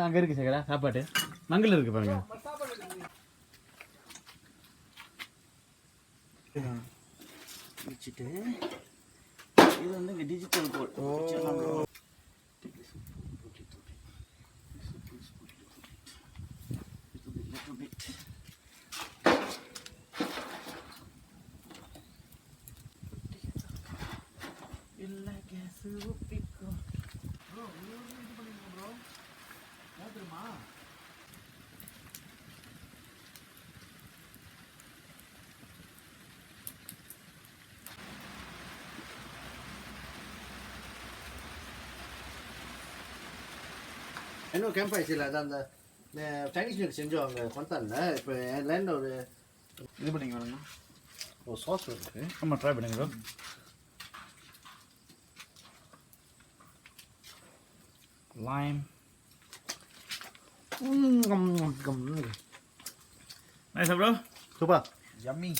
அங்கே இருக்கு சேகரா சாப்பாடு மங்கல் இருக்கு பாருங்க வச்சுட்டு இது வந்து இங்கே டிஜிட்டல் கோட் இல்லை கேஸு ஒப்பிக்கும் ப்ரோ இது பண்ணிங்க ப்ரோ தெரியுமா இன்னும் கேம்ப் ஆயிடுச்சு இல்லை அதான் அந்த சைனீஸ் மீட் செஞ்சோம் அங்கே கொண்டாடல இப்போ என் லேண்டில் ஒரு இது பண்ணிங்க வேணுங்க ஓ சாஸ் இருக்கு ஆமாம் ட்ரை பண்ணுங்க bro lime nice bro super yummy